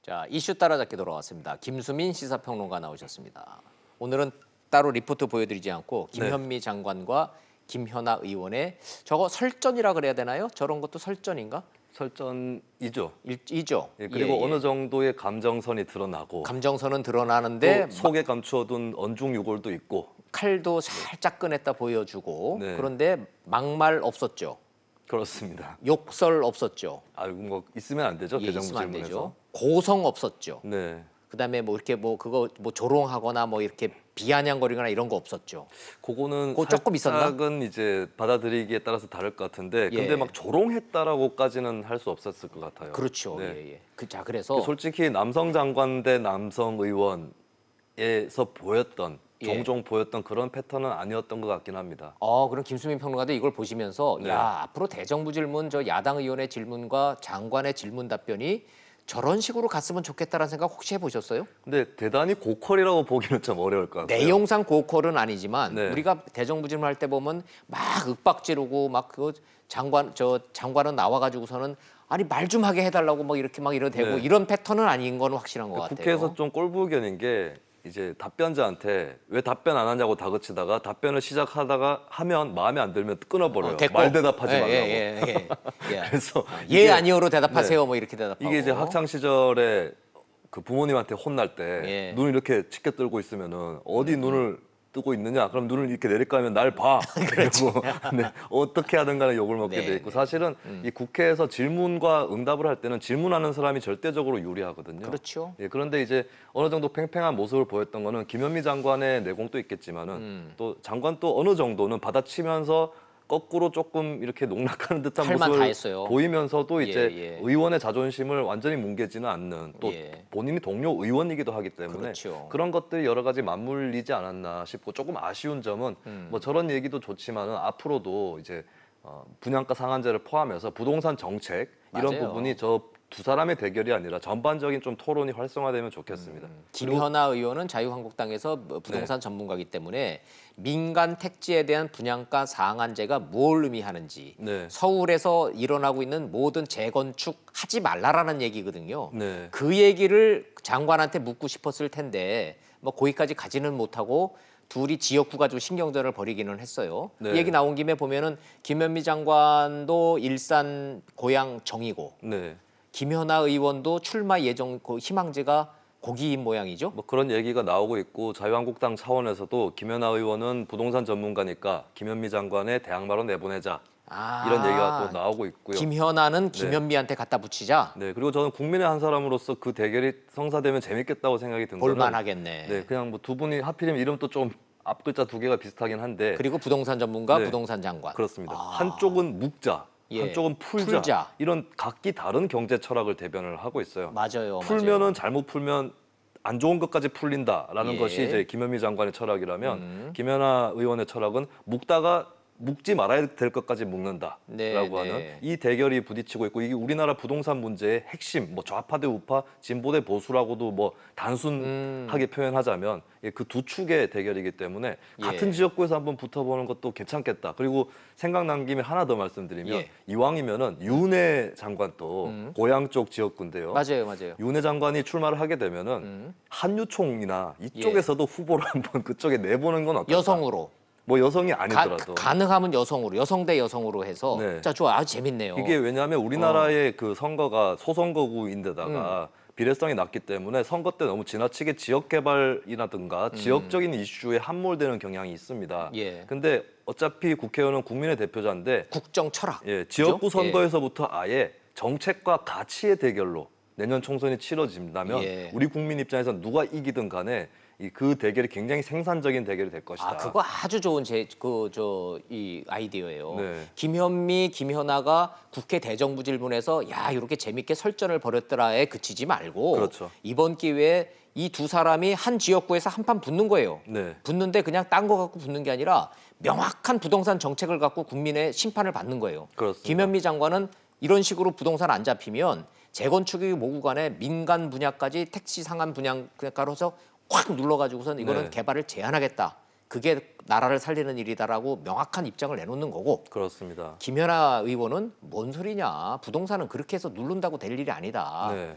자, 이슈 따라잡기 돌아왔습니다. 김수민 시사평론가 나오셨습니다. 오늘은 따로 리포트 보여드리지 않고 김현미 장관과 김현아 의원의 저거 설전이라 그래야 되나요? 저런 것도 설전인가? 설전이죠. 이죠. 예, 그리고 예. 어느 정도의 감정선이 드러나고 감정선은 드러나는데 또 속에 감추어둔 언중유골도 있고 칼도 살짝 꺼냈다 보여주고 네. 그런데 막말 없었죠. 그렇습니다. 욕설 없었죠. 아이고 뭐 있으면 안 되죠. 예, 대정부 있으면 안 질문에서. 되죠. 고성 없었죠. 네. 그다음에 뭐 이렇게 뭐 그거 뭐 조롱하거나 뭐 이렇게 비아냥거리거나 이런 거 없었죠. 그거는 그거 조금 있었나? 살짝은 이제 받아들이기에 따라서 다를 것 같은데 예. 근데 막 조롱했다라고까지는 할 수 없었을 것 같아요. 그렇죠. 네. 예, 예. 자, 그래서 솔직히 남성 장관 대 남성 의원에서 보였던 예. 종종 보였던 그런 패턴은 아니었던 것 같긴 합니다. 그럼 김수민 평론가도 이걸 보시면서 네. 야, 앞으로 대정부 질문 저 야당 의원의 질문과 장관의 질문 답변이 저런 식으로 갔으면 좋겠다라는 생각 혹시 해보셨어요? 근데 대단히 고퀄이라고 보기는 좀 어려울 것 같아요. 내용상 고퀄은 아니지만 네. 우리가 대정부 질문할 때 보면 막 윽박 지르고 막 그거 장관은 나와가지고서는 아니 말 좀 하게 해달라고 막 이렇게 막 이러대고 네. 이런 패턴은 아닌 건 확실한 것 같아요. 국회에서 좀 꼴불견인 게 이제 답변자한테 왜 답변 안 하냐고 다그치다가 답변을 시작하다가 하면 마음에 안 들면 끊어버려요. 됐고. 말 대답하지 예, 말라고. 예. 그래서 예 이게- 아니오로 대답하세요. 뭐 이렇게 대답하고. 이게 이제 학창 시절에 그 부모님한테 혼날 때 예. 눈을 이렇게 치켜 들고 있으면은 어디 눈을 뜨고 있느냐? 그럼 눈을 이렇게 내리까면 날 봐. 그리고 네, 어떻게 하든 간에 욕을 먹게 네, 돼 있고 사실은 이 국회에서 질문과 응답을 할 때는 질문하는 사람이 절대적으로 유리하거든요. 그렇죠. 예, 그런데 이제 어느 정도 팽팽한 모습을 보였던 거는 김현미 장관의 내공도 있겠지만은 또 장관 또 어느 정도는 받아치면서 거꾸로 조금 이렇게 농락하는 듯한 할 만 다 모습을 했어요. 보이면서도 이제 예. 의원의 자존심을 완전히 뭉개지는 않는 또 예. 본인이 동료 의원이기도 하기 때문에 그렇죠. 그런 것들이 여러 가지 맞물리지 않았나 싶고 조금 아쉬운 점은 뭐 저런 얘기도 좋지만은 앞으로도 이제 분양가 상한제를 포함해서 부동산 정책 이런 맞아요. 부분이 저 두 사람의 대결이 아니라 전반적인 좀 토론이 활성화되면 좋겠습니다. 김현아 의원은 자유한국당에서 부동산 전문가이기 때문에 민간 택지에 대한 분양가 상한제가 뭘 의미하는지 네. 서울에서 일어나고 있는 모든 재건축 하지 말라라는 얘기거든요. 네. 그 얘기를 장관한테 묻고 싶었을 텐데 뭐 거기까지 가지는 못하고 둘이 지역구 가지고 신경전을 벌이기는 했어요. 네. 이 얘기 나온 김에 보면은 김현미 장관도 일산 고향 정이고 네. 김현아 의원도 출마 예정 희망제가 거기인 모양이죠. 뭐 그런 얘기가 나오고 있고 자유한국당 차원에서도 김연아 의원은 부동산 전문가니까 김현미 장관의 대항마로 내보내자 이런 얘기가 또 나오고 있고요. 김현아는 김현미한테 갖다 붙이자. 네, 그리고 저는 국민의 한 사람으로서 그 대결이 성사되면 재밌겠다고 생각이 든 거는 볼만하겠네. 네, 그냥 뭐 두 분이 하필이면 이름도 좀 앞글자 두 개가 비슷하긴 한데 그리고 부동산 전문가, 네. 부동산 장관. 그렇습니다. 한쪽은 묵자, 예, 한쪽은 풀자. 풀자. 이런 각기 다른 경제 철학을 대변을 하고 있어요. 맞아요. 풀면은 맞아요. 잘못 풀면 안 좋은 것까지 풀린다라는 예. 것이 이제 김현미 장관의 철학이라면 김연아 의원의 철학은 묵다가 묵지 말아야 될 것까지 묵는다라고 네, 하는 네. 이 대결이 부딪히고 있고 이게 우리나라 부동산 문제의 핵심, 뭐 좌파 대 우파, 진보 대 보수라고도 뭐 단순하게 표현하자면 그 두 축의 대결이기 때문에 예. 같은 지역구에서 한번 붙어보는 것도 괜찮겠다. 그리고 생각난 김에 하나 더 말씀드리면 예. 이왕이면은 윤회 장관 또 고향 쪽 지역구인데요. 맞아요. 윤회 장관이 출마를 하게 되면은 한유총이나 이쪽에서도 후보를 한번 그쪽에 내보는 건 어떨까? 여성으로. 뭐 여성이 아니더라도 가능하면 여성으로, 여성 대 여성으로 해서. 네. 자, 좋아. 아주 재밌네요. 이게 왜냐하면 우리나라의 그 선거가 소선거구인데다가 비례성이 낮기 때문에 선거 때 너무 지나치게 지역 개발이라든가 지역적인 이슈에 함몰되는 경향이 있습니다. 예. 근데 어차피 국회의원은 국민의 대표자인데 국정 철학. 예, 지역구 그죠? 선거에서부터 아예 정책과 가치의 대결로 내년 총선이 치러진다면 예. 우리 국민 입장에서 누가 이기든 간에 그 대결이 굉장히 생산적인 대결이 될 것이다. 그거 아주 좋은 이 아이디어예요. 네. 김현미, 김현아가 국회 대정부 질문에서 야 이렇게 재밌게 설전을 벌였더라에 그치지 말고 그렇죠. 이번 기회에 이 두 사람이 한 지역구에서 한판 붙는 거예요. 네. 붙는데 그냥 딴 거 갖고 붙는 게 아니라 명확한 부동산 정책을 갖고 국민의 심판을 받는 거예요. 그렇습니다. 김현미 장관은 이런 식으로 부동산 안 잡히면 재건축이 모구 간에 민간 분야까지 택지 상한 분양가로서 확 눌러가지고선 이거는 네. 개발을 제한하겠다. 그게 나라를 살리는 일이다라고 명확한 입장을 내놓는 거고 그렇습니다. 김연아 의원은 뭔 소리냐. 부동산은 그렇게 해서 누른다고 될 일이 아니다. 네.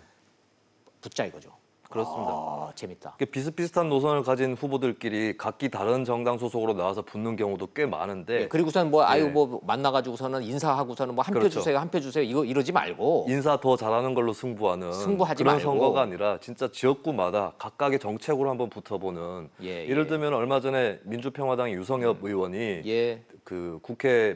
붙자 이거죠. 그렇습니다. 아, 재밌다. 이게 비슷비슷한 노선을 가진 후보들끼리 각기 다른 정당 소속으로 나와서 붙는 경우도 꽤 많은데 예, 그리고선 뭐 아유 예. 뭐 만나가지고서는 인사하고서는 뭐 한 표 그렇죠. 주세요, 한 표 주세요 이거 이러지 말고 인사 더 잘하는 걸로 승부하는 승부하지 그런 말고. 선거가 아니라 진짜 지역구마다 각각의 정책으로 한번 붙어보는 예, 예를 예. 들면 얼마 전에 민주평화당 유성엽 의원이 예. 그 국회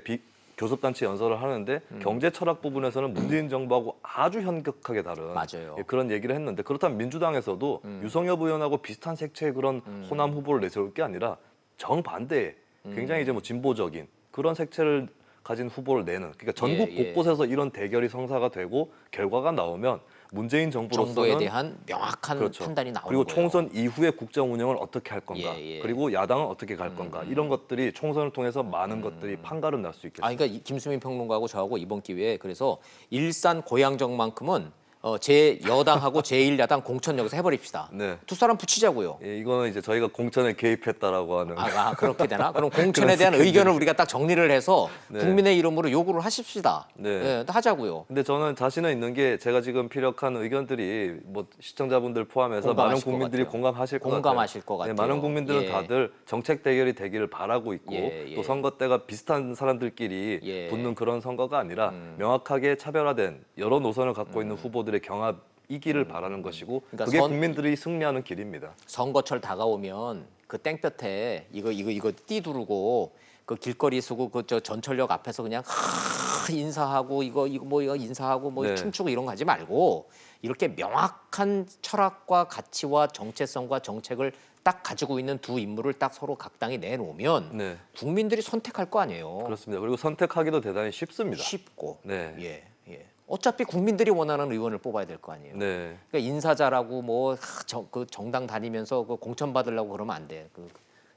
교섭단체 연설을 하는데 경제 철학 부분에서는 문재인 정부하고 아주 현격하게 다른 맞아요. 예, 그런 얘기를 했는데 그렇다면 민주당에서도 유성엽 의원하고 비슷한 색채의 그런 호남 후보를 내세울 게 아니라 정반대의 굉장히 이제 뭐 진보적인 그런 색채를 가진 후보를 내는 그러니까 전국 예, 예. 곳곳에서 이런 대결이 성사가 되고 결과가 나오면 문재인 정부에 정부로서는 대한 명확한 그렇죠. 판단이 나오는 그리고 거예요. 총선 이후의 국정 운영을 어떻게 할 건가 예, 예. 그리고 야당은 어떻게 갈 건가 이런 것들이 총선을 통해서 많은 것들이 판가름 날 수 있겠습니다. 아, 그러니까 김수민 평론가하고 저하고 이번 기회에 그래서 일산 고양정만큼은 제 여당하고 제1야당 공천 여기서 해버립시다. 네. 두 사람 붙이자고요. 예, 이거는 이제 저희가 공천에 개입했다라고 하는 그렇게 되나? 그럼 공천에 대한 의견을 우리가 딱 정리를 해서 네. 국민의 이름으로 요구를 하십시다. 네. 예, 하자고요. 근데 저는 자신은 있는 게 제가 지금 피력한 의견들이 뭐 시청자분들 포함해서 많은 공감하실 것 국민들이 같아요. 공감하실 것 공감하실 같아요. 것 같아요. 많은 국민들은 예. 다들 정책 대결이 되기를 바라고 있고 예, 예. 또 선거 때가 비슷한 사람들끼리 예. 붙는 그런 선거가 아니라 명확하게 차별화된 여러 노선을 갖고 있는 후보들의 경합이기를 바라는 것이고 그러니까 그게 국민들이 승리하는 길입니다. 선거철 다가오면 그 땡볕에 이거 띠 두르고 그 길거리 쓰고 그 저 전철역 앞에서 그냥 인사하고 이거 인사하고 뭐 네. 춤추고 이런 거 하지 말고 이렇게 명확한 철학과 가치와 정체성과 정책을 딱 가지고 있는 두 인물을 딱 서로 각 당이 내놓으면 네. 국민들이 선택할 거 아니에요. 그렇습니다. 그리고 선택하기도 대단히 쉽습니다. 쉽고 네. 예. 어차피 국민들이 원하는 의원을 뽑아야 될 거 아니에요. 네. 그러니까 인사 잘하고 뭐 그 정당 다니면서 그 공천 받으려고 그러면 안 돼.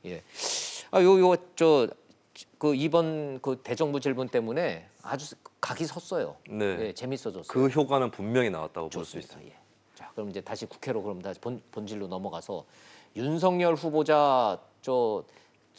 예. 그 이번 그 대정부 질문 때문에 아주 각이 섰어요. 네. 예, 재밌어졌어요. 그 효과는 분명히 나왔다고 볼 수 좋습니다. 있습니다. 예. 자, 그럼 이제 다시 국회로 그럼 다시 본질로 넘어가서 윤석열 후보자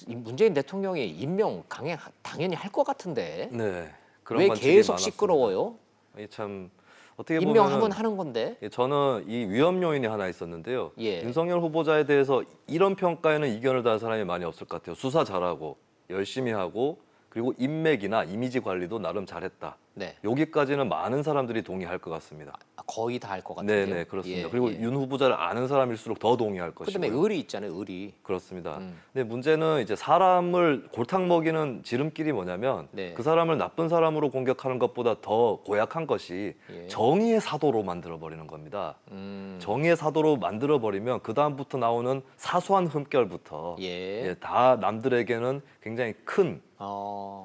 문재인 대통령이 임명 강행 당연히 할 것 같은데 네. 그런 왜 관측이 계속 많았습니다. 시끄러워요? 이게 참 어떻게 임명하면 보면 하는 건데. 저는 이 위험 요인이 하나 있었는데요. 예. 윤석열 후보자에 대해서 이런 평가에는 이견을 다한 사람이 많이 없을 것 같아요. 수사 잘하고 열심히 하고 그리고 인맥이나 이미지 관리도 나름 잘했다. 네. 여기까지는 많은 사람들이 동의할 것 같습니다. 거의 다 할 것 같은데요. 네, 그렇습니다. 예, 그리고 예. 윤 후보자를 아는 사람일수록 더 동의할 그다음에 것이고요. 의리 있잖아요, 의리. 그렇습니다. 근데 문제는 이제 사람을 골탕 먹이는 지름길이 뭐냐면 네. 그 사람을 나쁜 사람으로 공격하는 것보다 더 고약한 것이 예. 정의의 사도로 만들어 버리는 겁니다. 정의의 사도로 만들어 버리면 그 다음부터 나오는 사소한 흠결부터 예. 다 남들에게는 굉장히 큰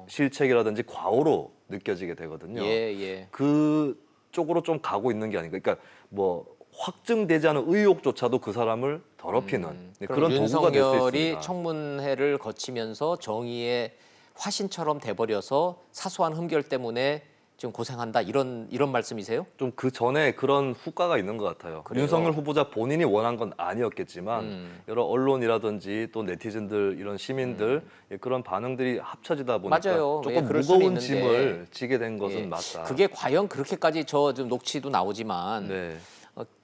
실책이라든지 과오로 느껴지게 되거든요. 예. 그 쪽으로 좀 가고 있는 게 아닌가. 그러니까 뭐 확증되지 않은 의혹조차도 그 사람을 더럽히는 그런 도구가 될 수 윤석열이 있습니다. 청문회를 거치면서 정의의 화신처럼 돼버려서 사소한 흠결 때문에 지금 고생한다 이런 말씀이세요? 좀 그 전에 그런 후과가 있는 것 같아요. 그래요? 윤석열 후보자 본인이 원한 건 아니었겠지만 여러 언론이라든지 또 네티즌들 이런 시민들 그런 반응들이 합쳐지다 보니까 맞아요. 조금 예, 그럴 수는 무거운 있는데. 짐을 지게 된 것은 예. 맞다. 그게 과연 그렇게까지 지금 녹취도 나오지만 네.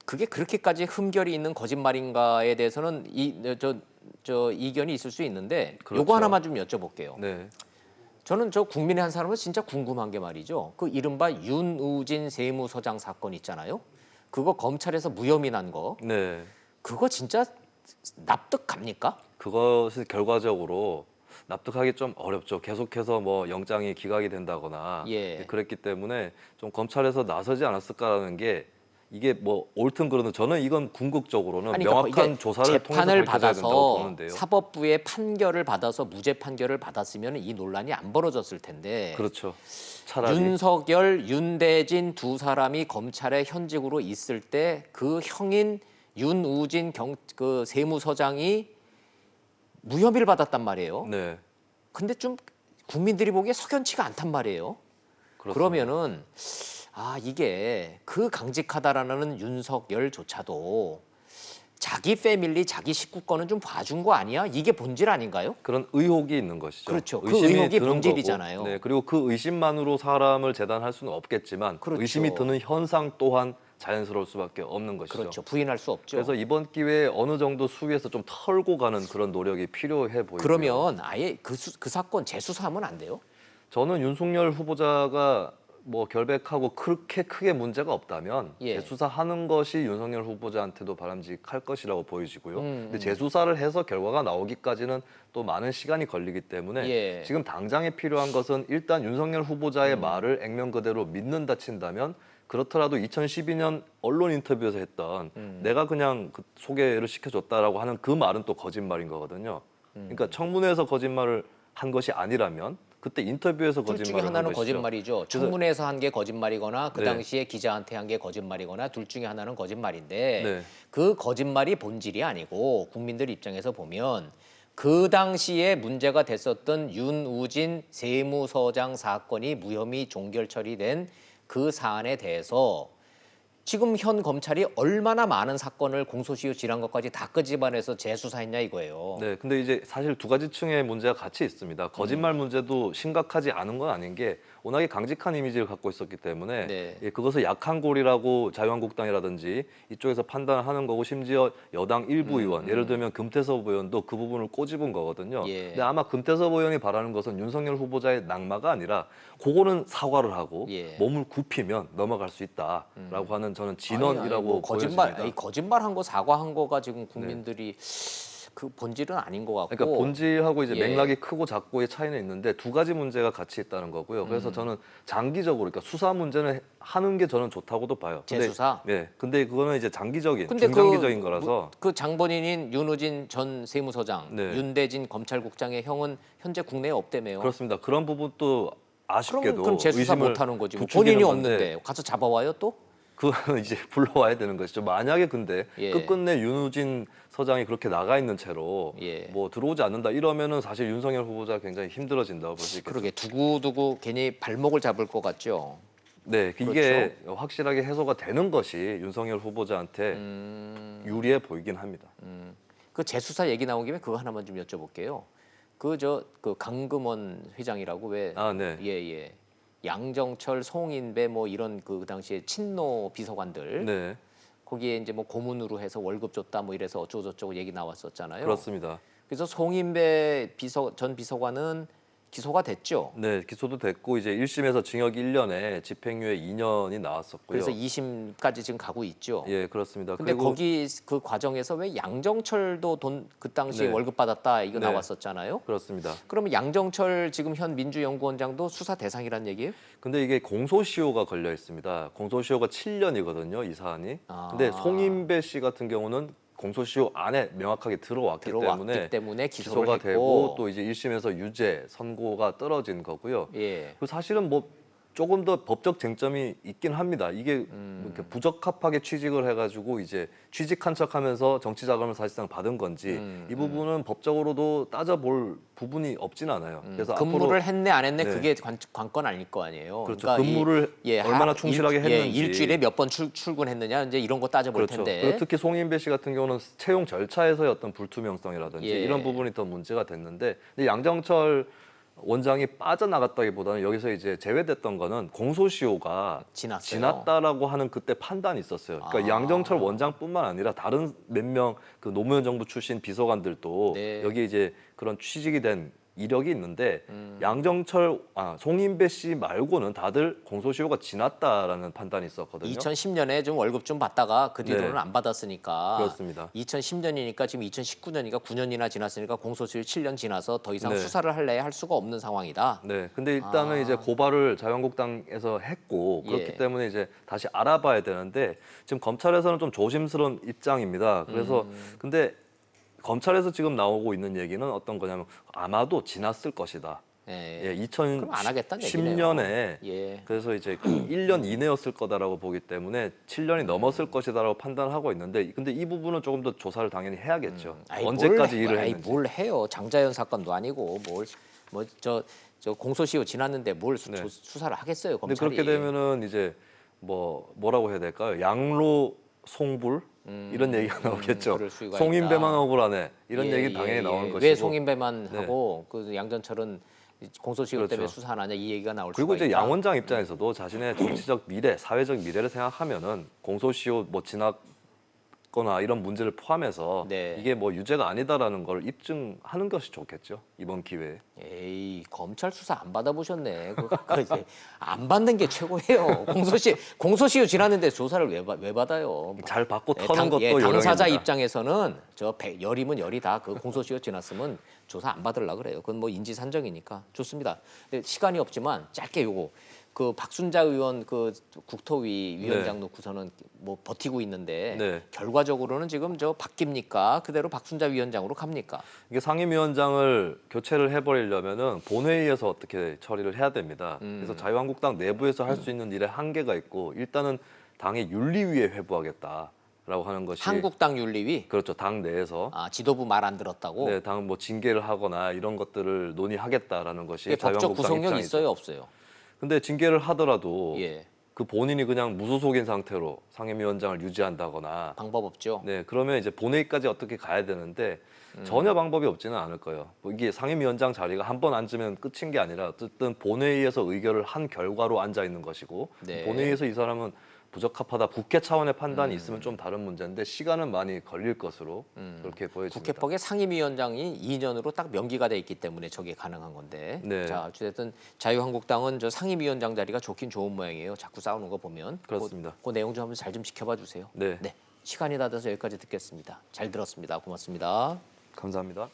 그게 그렇게까지 흠결이 있는 거짓말인가에 대해서는 이견이 있을 수 있는데 그렇죠. 요거 하나만 좀 여쭤볼게요. 네. 저는 저 국민의 한 사람은 진짜 궁금한 게 말이죠. 그 이른바 윤우진 세무서장 사건 있잖아요. 그거 검찰에서 무혐의 난 거. 네. 그거 진짜 납득 갑니까? 그것이 결과적으로 납득하기 좀 어렵죠. 계속해서 뭐 영장이 기각이 된다거나 예. 그랬기 때문에 좀 검찰에서 나서지 않았을까라는 게 이게 뭐 옳든 그르든 저는 이건 궁극적으로는 아니, 그러니까 명확한 이게 조사를 통해서 재판을 밝혀져야 된다고 받아서 보는데요. 사법부의 판결을 받아서 무죄 판결을 받았으면 이 논란이 안 벌어졌을 텐데 그렇죠. 차라리 윤석열, 윤대진 두 사람이 검찰에 현직으로 있을 때 그 형인 윤우진 그 세무서장이 무혐의를 받았단 말이에요. 네. 근데 좀 국민들이 보기에 석연치가 않단 말이에요. 그렇습니다. 그러면은 이게 그 강직하다라는 윤석열조차도 자기 패밀리, 자기 식구권은 좀 봐준 거 아니야? 이게 본질 아닌가요? 그런 의혹이 있는 것이죠. 그렇죠. 그 의심이 의혹이 드는 본질이잖아요. 거고, 네. 그리고 그 의심만으로 사람을 재단할 수는 없겠지만 그렇죠. 의심이 드는 현상 또한 자연스러울 수밖에 없는 것이죠. 그렇죠. 부인할 수 없죠. 그래서 이번 기회에 어느 정도 수위에서 좀 털고 가는 그런 노력이 필요해 보이고요. 그러면 아예 그 사건 재수사하면 안 돼요? 저는 윤석열 후보자가 뭐 결백하고 그렇게 크게 문제가 없다면 예. 재수사하는 것이 윤석열 후보자한테도 바람직할 것이라고 보여지고요. 근데 재수사를 해서 결과가 나오기까지는 또 많은 시간이 걸리기 때문에 예. 지금 당장에 필요한 것은 일단 윤석열 후보자의 말을 액면 그대로 믿는다 친다면 그렇더라도 2012년 언론 인터뷰에서 했던 내가 그냥 그 소개를 시켜줬다라고 하는 그 말은 또 거짓말인 거거든요. 그러니까 청문회에서 거짓말을 한 것이 아니라면 그때 인터뷰에서 둘 중에 거짓말을 한 하나는 것이죠. 거짓말이죠. 청문회에서 한 게 거짓말이거나 그 네. 당시에 기자한테 한 게 거짓말이거나 둘 중에 하나는 거짓말인데 네. 그 거짓말이 본질이 아니고 국민들 입장에서 보면 그 당시에 문제가 됐었던 윤우진 세무서장 사건이 무혐의 종결 처리된 그 사안에 대해서 지금 현 검찰이 얼마나 많은 사건을 공소시효 지난 것까지 다 끄집어내서 재수사했냐 이거예요. 네, 근데 이제 사실 두 가지 층의 문제가 같이 있습니다. 거짓말 문제도 심각하지 않은 건 아닌 게 워낙에 강직한 이미지를 갖고 있었기 때문에 네. 예, 그것을 약한 골이라고 자유한국당이라든지 이쪽에서 판단을 하는 거고 심지어 여당 일부 의원, 예를 들면 금태섭 의원도 그 부분을 꼬집은 거거든요. 예. 근데 아마 금태섭 의원이 바라는 것은 윤석열 후보자의 낙마가 아니라 그거는 사과를 하고 예. 몸을 굽히면 넘어갈 수 있다라고 하는 저는 진언이라고 뭐 보여집니다. 거짓말한 거 사과한 거가 지금 국민들이 그 본질은 아닌 것 같고. 그러니까 본질하고 이제 예. 맥락이 크고 작고의 차이는 있는데 두 가지 문제가 같이 있다는 거고요. 그래서 저는 장기적으로 그러니까 수사 문제는 하는 게 저는 좋다고도 봐요. 근데, 재수사? 네. 근데 그거는 이제 장기적인, 근데 중장기적인 거라서 그 장본인인 윤우진 전 세무서장, 네. 윤대진 검찰국장의 형은 현재 국내에 없다며요. 그렇습니다. 그런 부분도 아쉽게도 그럼 재수사 의심을 못 하는 거지. 부추기는 본인이 건데 없는데 가서 잡아와요 또? 그거는 이제 불러와야 되는 것이죠. 만약에 근데 예. 끝끝내 윤우진 서장이 그렇게 나가 있는 채로 예. 뭐 들어오지 않는다 이러면은 사실 윤석열 후보자가 굉장히 힘들어진다고 볼 수 있겠죠. 그러게 두고두고 괜히 발목을 잡을 것 같죠. 네, 그렇죠. 이게 확실하게 해소가 되는 것이 윤석열 후보자한테 유리해 보이긴 합니다. 그 재수사 얘기 나온 김에 그거 하나만 좀 여쭤볼게요. 그 강금원 회장이라고 왜? 아, 네. 예. 양정철, 송인배 뭐 이런 그 당시에 친노 비서관들 네, 거기에 이제 뭐 고문으로 해서 월급 줬다 뭐 이래서 어쩌고 저쩌고 얘기 나왔었잖아요. 그렇습니다. 그래서 송인배 전 비서관은 기소가 됐죠. 네, 기소도 됐고 이제 1심에서 징역 1년에 집행유예 2년이 나왔었고요. 그래서 2심까지 지금 가고 있죠. 예, 그렇습니다. 근데 그리고 거기 그 과정에서 왜 양정철도 돈 그 당시에 네. 월급 받았다 이거 네. 나왔었잖아요. 그렇습니다. 그러면 양정철 지금 현 민주연구원장도 수사 대상이란 얘기예요? 근데 이게 공소시효가 걸려 있습니다. 공소시효가 7년이거든요, 이 사안이. 아. 근데 송인배 씨 같은 경우는 공소시효 안에 명확하게 들어왔기 때문에 기소를 기소가 했고. 되고 또 이제 1심에서 유죄 선고가 떨어진 거고요. 예. 그 사실은 뭐 조금 더 법적 쟁점이 있긴 합니다. 이게 이렇게 부적합하게 취직을 해가지고 이제 취직한 척하면서 정치 자금을 사실상 받은 건지 이 부분은 법적으로도 따져볼 부분이 없진 않아요. 그래서 근무를 앞으로 했네 안 했네 네. 그게 관건 아닐 거 아니에요. 그렇죠. 근무를 얼마나 충실하게 했는지. 일주일에 몇 번 출근했느냐 이제 이런 거 따져볼 그렇죠. 텐데. 그리고 특히 송인배 씨 같은 경우는 채용 절차에서의 어떤 불투명성이라든지 예. 이런 부분이 더 문제가 됐는데 근데 양정철 원장이 빠져나갔다기보다는 여기서 이제 제외됐던 거는 공소시효가 지났어요. 지났다라고 하는 그때 판단이 있었어요. 그러니까 양정철 원장뿐만 아니라 다른 몇 명 그 노무현 정부 출신 비서관들도 네. 여기 이제 그런 취직이 된 이력이 있는데 송인배 씨 말고는 다들 공소시효가 지났다라는 판단이 있었거든요. 2010년에 좀 월급 좀 받다가 그 뒤로는 네. 안 받았으니까. 그렇습니다. 2010년이니까 지금 2019년이니까 9년이나 지났으니까 공소시효 7년 지나서 더 이상 네. 수사를 할래야 할 수가 없는 상황이다. 네, 근데 일단은 이제 고발을 자유한국당에서 했고 그렇기 예. 때문에 이제 다시 알아봐야 되는데 지금 검찰에서는 좀 조심스러운 입장입니다. 그래서 근데 검찰에서 지금 나오고 있는 얘기는 어떤 거냐면 아마도 지났을 것이다. 예. 예, 그럼 안 하겠다는 얘기네요. 2010년에 예. 그래서 이제 1년 이내였을 거다라고 보기 때문에 7년이 넘었을 것이다라고 판단하고 있는데 근데 이 부분은 조금 더 조사를 당연히 해야겠죠. 언제까지 일을 했는지. 뭘 해요? 장자연 사건도 아니고 저 공소시효 지났는데 뭘 네. 수사를 하겠어요, 근데 검찰이. 그렇게 되면은 이제 뭐라고 해야 될까요? 양로 송불 이런 얘기가 나오겠죠. 그럴 수가 송인배만 있다. 억울하네 이런 예, 얘기 당연히 예, 나오는 예. 것이고. 왜 송인배만 네. 하고 그 양전철은 공소시효 그렇죠. 때문에 수사 안 하냐 이 얘기가 나올 그리고 수가 이제 있다. 양 원장 입장에서도 자신의 정치적 미래, 사회적 미래를 생각하면은 공소시효 뭐 지났거나 이런 문제를 포함해서 네. 이게 뭐 유죄가 아니다라는 걸 입증하는 것이 좋겠죠. 이번 기회에. 에이 검찰 수사 안 받아보셨네. 그 이제 안 받는 게 최고예요. 공소시효 지났는데 조사를 왜 받아요? 잘 받고 예, 터는 것도 요령입니다. 당사자 입장에서는 열이면 열이다. 그 공소시효 지났으면 조사 안 받으려 그래요. 그건 뭐 인지산정이니까 좋습니다. 근데 시간이 없지만 짧게 요거 그 박순자 의원 그 국토위 위원장 놓고서는 뭐 버티고 있는데 네. 결과적으로는 지금 저 바뀝니까? 그대로 박순자 위원장으로 갑니까? 이게 상임위원장을 교체를 해버리려면은 본회의에서 어떻게 처리를 해야 됩니다. 그래서 자유한국당 내부에서 할 수 있는 일에 한계가 있고 일단은 당의 윤리위에 회부하겠다라고 하는 것이 한국당 윤리위 그렇죠. 당 내에서 지도부 말 안 들었다고. 네, 당 뭐 징계를 하거나 이런 것들을 논의하겠다라는 것이 이게 법적 자유한국당 구속력 입장이죠. 있어요, 없어요? 근데 징계를 하더라도 예, 그 본인이 그냥 무소속인 상태로 상임위원장을 유지한다거나 방법 없죠. 네, 그러면 이제 본회의까지 어떻게 가야 되는데 전혀 방법이 없지는 않을 거예요. 뭐 이게 상임위원장 자리가 한 번 앉으면 끝인 게 아니라 어쨌든 본회의에서 의결을 한 결과로 앉아 있는 것이고 네. 본회의에서 이 사람은 부적합하다 국회 차원의 판단이 있으면 좀 다른 문제인데 시간은 많이 걸릴 것으로 그렇게 보여집니다. 국회법에 상임위원장이 2년으로 딱 명기가 돼 있기 때문에 저게 가능한 건데. 네. 자, 어쨌든 자유한국당은 저 상임위원장 자리가 좋긴 좋은 모양이에요. 자꾸 싸우는 거 보면. 그렇습니다. 그 내용 좀 한번 잘 좀 지켜봐 주세요. 네. 시간이 다 돼서 여기까지 듣겠습니다. 잘 들었습니다. 고맙습니다. 감사합니다.